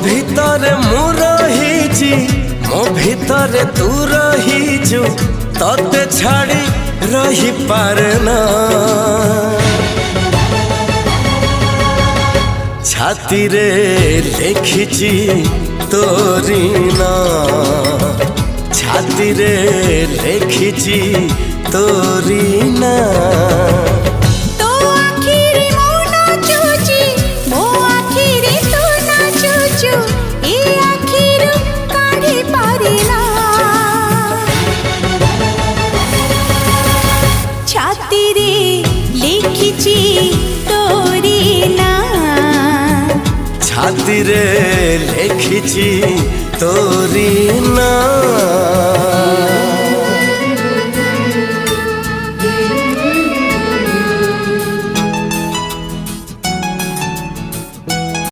ভিতরে মু রহিছি মো ভিতরে তু রহিছু ততে ছাড়ি রহি পারে না ছাতি রে লেখিছি তোরি না ছাতি রে লেখিছি তোরি না ছাতি রে লেখিছি তোরি না।